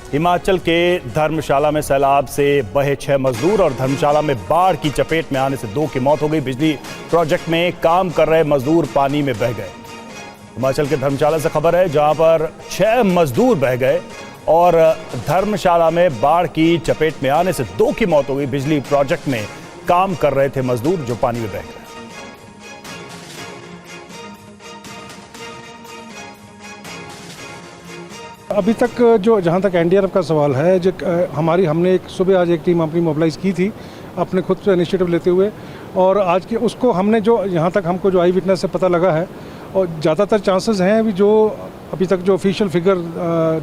हिमाचल के धर्मशाला में सैलाब से बहे 6 मजदूर और धर्मशाला में बाढ़ की चपेट में आने से 2 की मौत हो गई। बिजली प्रोजेक्ट में काम कर रहे मजदूर पानी में बह गए। हिमाचल के धर्मशाला से खबर है, जहां पर 6 मजदूर बह गए और धर्मशाला में बाढ़ की चपेट में आने से 2 की मौत हो गई। बिजली प्रोजेक्ट में काम कर रहे थे मजदूर जो पानी में बह गए। अभी तक जो जहाँ तक एनडीआरएफ का सवाल है, जो हमने एक सुबह आज एक टीम अपनी मोबिलाइज की थी अपने खुद से इनिशिएटिव लेते हुए, और आज के उसको हमने जो यहाँ तक हमको जो आई विटनेस से पता लगा है, और ज़्यादातर चांसेस हैं अभी जो अभी तक जो ऑफिशियल फिगर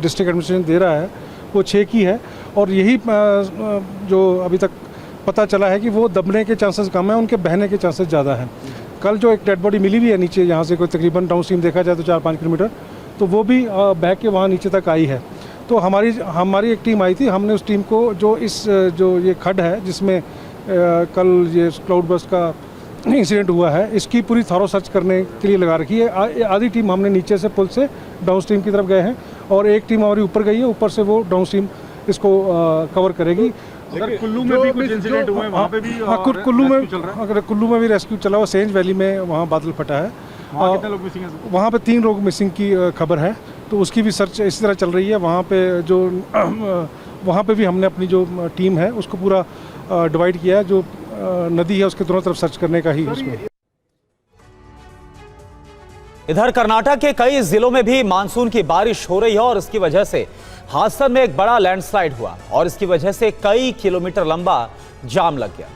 डिस्ट्रिक्ट एडमिनिस्ट्रेशन दे रहा है वो 6 की है, और यही जो अभी तक पता चला है कि वो दबने के चांसेस कम हैं, उनके बहने के चांसेस ज़्यादा हैं। कल जो एक डेड बॉडी मिली भी है नीचे, यहाँ से कोई तकरीबन डाउन स्ट्रीम देखा जाए तो 4-5 किलोमीटर, तो वो भी बह के वहाँ नीचे तक आई है। तो हमारी एक टीम आई थी, हमने उस टीम को जो ये खड्ड है जिसमें कल ये क्लाउड बर्स्ट का इंसिडेंट हुआ है, इसकी पूरी थॉरो सर्च करने के लिए लगा रखी है। आधी टीम हमने नीचे से पुल से डाउन स्ट्रीम की तरफ गए हैं, और एक टीम हमारी ऊपर गई है, ऊपर से वो डाउन स्ट्रीम इसको कवर करेगी। कुल्लू में भी कुछ इंसिडेंट हुए, वहाँ पे भी कुल्लू में भी रेस्क्यू चला हुआ। सेंज वैली में वहाँ बादल फटा है, कितने लोग मिसिंग हैं? वहाँ पे 3 लोग मिसिंग की खबर है, तो उसकी भी सर्च इसी तरह चल रही है। वहाँ पे भी हमने अपनी जो टीम है उसको पूरा डिवाइड किया है, जो नदी है उसके दोनों तरफ सर्च करने का ही उसमें। इधर कर्नाटक के कई जिलों में भी मानसून की बारिश हो रही है और इसकी वजह से हासन में एक बड़ा लैंडस्लाइड हुआ और इसकी वजह से कई किलोमीटर लंबा जाम लग गया।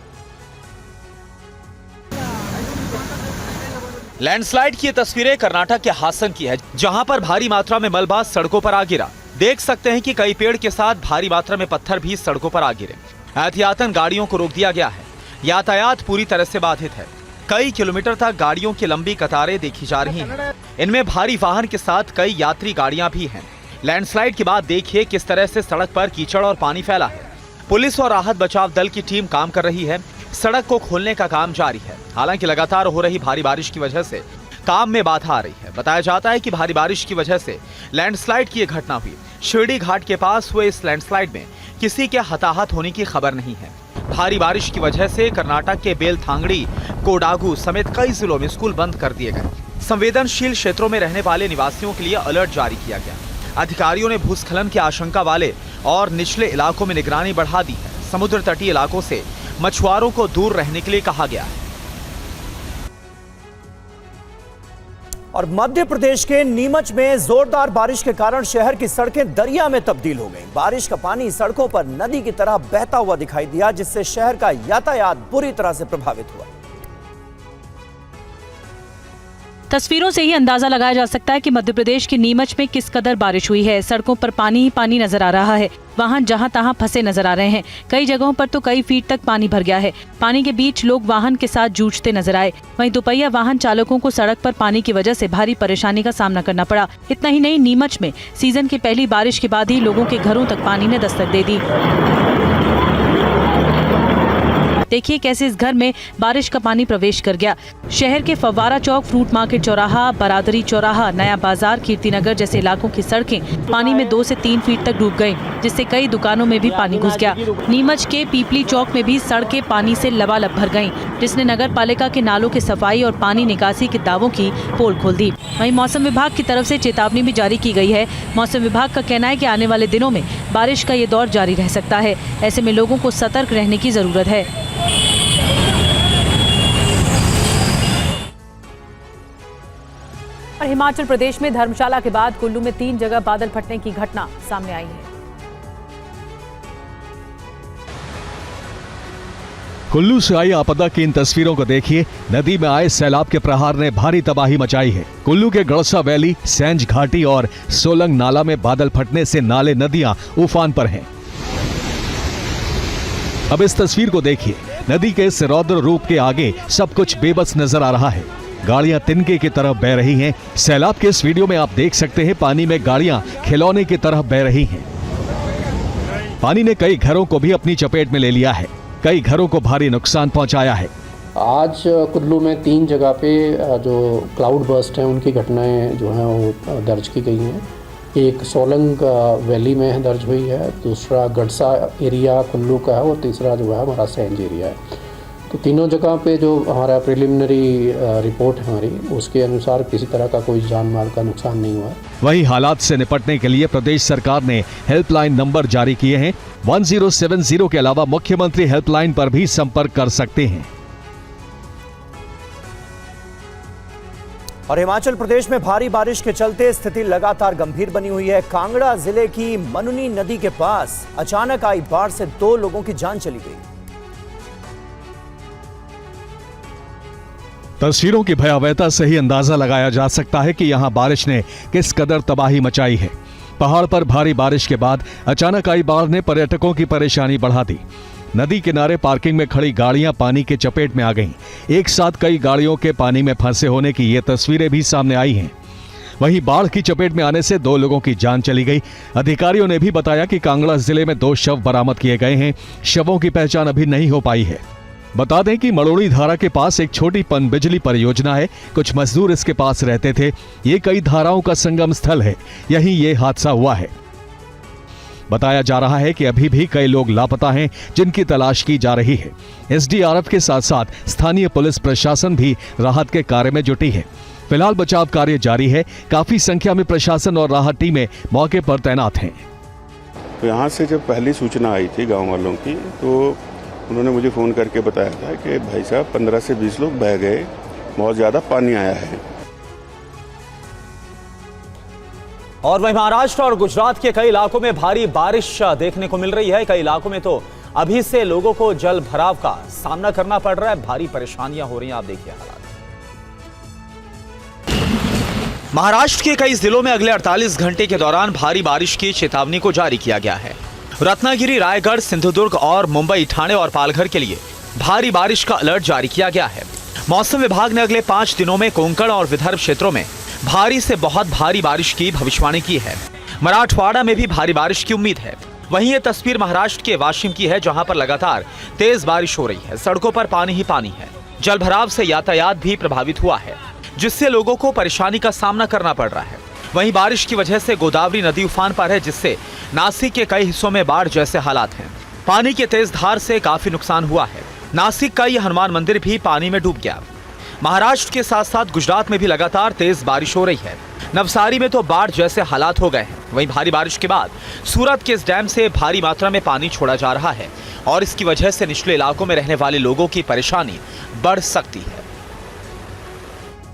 लैंडस्लाइड की ये तस्वीरें कर्नाटक के हासन की है, जहां पर भारी मात्रा में मलबा सड़कों पर आ गिरा। देख सकते हैं कि कई पेड़ के साथ भारी मात्रा में पत्थर भी सड़कों पर आ गिरे। एहतियातन गाड़ियों को रोक दिया गया है। यातायात पूरी तरह से बाधित है। कई किलोमीटर तक गाड़ियों की लंबी कतारें देखी जा रही हैं। इनमें भारी वाहन के साथ कई यात्री गाड़ियां भी हैं। लैंडस्लाइड के बाद देखिए किस तरह से सड़क पर कीचड़ और पानी फैला है। पुलिस और राहत बचाव दल की टीम काम कर रही है। सड़क को खोलने का काम जारी है। हालांकि लगातार हो रही भारी बारिश की वजह से काम में बाधा आ रही है। बताया जाता है कि भारी बारिश की वजह से लैंडस्लाइड की यह घटना हुई। शिरडी घाट के पास हुए इस लैंडस्लाइड में किसी के हताहत होने की खबर नहीं है। भारी बारिश की वजह से कर्नाटक के बेलथांगड़ी, कोडागू समेत कई जिलों में स्कूल बंद कर दिए गए। संवेदनशील क्षेत्रों में रहने वाले निवासियों के लिए अलर्ट जारी किया गया। अधिकारियों ने भूस्खलन की आशंका वाले और निचले इलाकों में निगरानी बढ़ा दी है। समुद्र तटीय इलाकों से मछुआरों को दूर रहने के लिए कहा गया है। और मध्य प्रदेश के नीमच में जोरदार बारिश के कारण शहर की सड़कें दरिया में तब्दील हो गईं। बारिश का पानी सड़कों पर नदी की तरह बहता हुआ दिखाई दिया, जिससे शहर का यातायात बुरी तरह से प्रभावित हुआ। तस्वीरों से ही अंदाजा लगाया जा सकता है कि मध्य प्रदेश के नीमच में किस कदर बारिश हुई है। सड़कों पर पानी ही पानी नजर आ रहा है। वाहन जहां तहां फंसे नजर आ रहे हैं। कई जगहों पर तो कई फीट तक पानी भर गया है। पानी के बीच लोग वाहन के साथ जूझते नजर आए। वहीं दोपहिया वाहन चालकों को सड़क पर पानी की वजह से भारी परेशानी का सामना करना पड़ा। इतना ही नहीं, नीमच में सीजन की पहली बारिश के बाद ही लोगों के घरों तक पानी ने दस्तक दे दी। देखिए कैसे इस घर में बारिश का पानी प्रवेश कर गया। शहर के फव्वारा चौक, फ्रूट मार्केट चौराहा, बरादरी चौराहा, नया बाजार, कीर्तिनगर जैसे इलाकों की सड़कें पानी में 2 से 3 फीट तक डूब गईं, जिससे कई दुकानों में भी पानी घुस गया। नीमच के पीपली चौक में भी सड़कें पानी से लबालब भर गईं, जिसने नगर पालिका के नालों की सफाई और पानी निकासी के दावों की पोल खोल दी। वहीं मौसम विभाग की तरफ से चेतावनी भी जारी की गई है। मौसम विभाग का कहना है कि आने वाले दिनों में बारिश का ये दौर जारी रह सकता है। ऐसे में लोगों को सतर्क रहने की जरूरत है। और हिमाचल प्रदेश में धर्मशाला के बाद कुल्लू में 3 जगह बादल फटने की घटना सामने आई है। कुल्लू से आई आपदा की इन तस्वीरों को देखिए। नदी में आए सैलाब के प्रहार ने भारी तबाही मचाई है। कुल्लू के गड़सा वैली, सेंज घाटी और सोलंग नाला में बादल फटने से नाले नदियां उफान पर हैं। अब इस तस्वीर को देखिए। नदी के इस रौद्र रूप के आगे सब कुछ बेबस नजर आ रहा है। गाड़ियां तिनके की तरफ बह रही हैं। सैलाब के इस वीडियो में आप देख सकते हैं पानी में गाड़ियां खिलौने की तरफ बह रही हैं। पानी ने कई घरों को भी अपनी चपेट में ले लिया है। कई घरों को भारी नुकसान पहुंचाया है। आज कुल्लू में 3 जगह पे जो क्लाउड बर्स्ट हैं उनकी घटनाएं जो हैं वो दर्ज की गई हैं। एक सोलंग वैली में दर्ज हुई है, दूसरा गड़सा एरिया कुल्लू का है और तीसरा जो है हमारा सेंज एरिया है। तो तीनों जगह पे जो हमारा प्रिलिमिनरी रिपोर्ट है हमारी, उसके अनुसार किसी तरह का कोई जान माल का नुकसान नहीं हुआ है। वहीं हालात से निपटने के लिए प्रदेश सरकार ने हेल्पलाइन नंबर जारी किए हैं। 1070 के अलावा मुख्यमंत्री हेल्पलाइन पर भी संपर्क कर सकते हैं। और हिमाचल प्रदेश में भारी बारिश के चलते स्थिति लगातार गंभीर बनी हुई है। कांगड़ा जिले की मनुनी नदी के पास अचानक आई बाढ़ से 2 लोगों की जान चली गई। तस्वीरों की भयावहता से ही अंदाजा लगाया जा सकता है कि यहां बारिश ने किस कदर तबाही मचाई है। पहाड़ पर भारी बारिश के बाद अचानक आई बाढ़ ने पर्यटकों की परेशानी बढ़ा दी। नदी किनारे पार्किंग में खड़ी गाड़ियां पानी के चपेट में आ गईं। एक साथ कई गाड़ियों के पानी में फंसे होने की ये तस्वीरें भी सामने आई हैं। वहीं बाढ़ की चपेट में आने से 2 लोगों की जान चली गई। अधिकारियों ने भी बताया कि कांगड़ा जिले में 2 शव बरामद किए गए हैं। शवों की पहचान अभी नहीं हो पाई है। बता दें कि मड़ोड़ी धारा के पास एक छोटी पनबिजली परियोजना है। कुछ मजदूर इसके पास रहते थे। ये कई धाराओं का संगम स्थल है। यहीं ये हादसा हुआ है। बताया जा रहा है कि अभी भी कई लोग लापता हैं, जिनकी तलाश की जा रही है। एसडीआरएफ के साथ साथ स्थानीय पुलिस प्रशासन भी राहत के कार्य में जुटी है। फिलहाल बचाव कार्य जारी है। काफी संख्या में प्रशासन और राहत टीमें मौके पर तैनात हैं। तो यहाँ से जब पहली सूचना आई थी गाँव वालों की, तो उन्होंने मुझे फ़ोन करके बताया था कि भाई साहब 15 से 20 लोग बह गए, बहुत ज़्यादा पानी आया है। और वहीं महाराष्ट्र और गुजरात के कई इलाकों में भारी बारिश देखने को मिल रही है। कई इलाकों में तो अभी से लोगों को जल भराव का सामना करना पड़ रहा है। भारी परेशानियां हो रही हैं। आप देखिए हालात। महाराष्ट्र के कई जिलों में अगले 48 घंटे के दौरान भारी बारिश की चेतावनी को जारी किया गया है। रत्नागिरी, रायगढ़, सिंधुदुर्ग और मुंबई, ठाणे और पालघर के लिए भारी बारिश का अलर्ट जारी किया गया है। मौसम विभाग ने अगले 5 दिनों में कोंकण और विदर्भ क्षेत्रों में भारी से बहुत भारी बारिश की भविष्यवाणी की है। मराठवाड़ा में भी भारी बारिश की उम्मीद है। वहीं ये तस्वीर महाराष्ट्र के वाशिम की है, जहां पर लगातार तेज बारिश हो रही है। सड़कों पर पानी ही पानी है। जलभराव से यातायात भी प्रभावित हुआ है, जिससे लोगों को परेशानी का सामना करना पड़ रहा है। वहीं बारिश की वजह से गोदावरी नदी उफान पर है, जिससे नासिक के कई हिस्सों में बाढ़ जैसे हालात हैं। पानी के तेज धार से काफी नुकसान हुआ है। नासिक का यह हनुमान मंदिर भी पानी में डूब गया। महाराष्ट्र के साथ साथ गुजरात में भी लगातार तेज बारिश हो रही है। नवसारी में तो बाढ़ जैसे हालात हो गए हैं। वहीं भारी बारिश के बाद सूरत के इस डैम से भारी मात्रा में पानी छोड़ा जा रहा है और इसकी वजह से निचले इलाकों में रहने वाले लोगों की परेशानी बढ़ सकती है।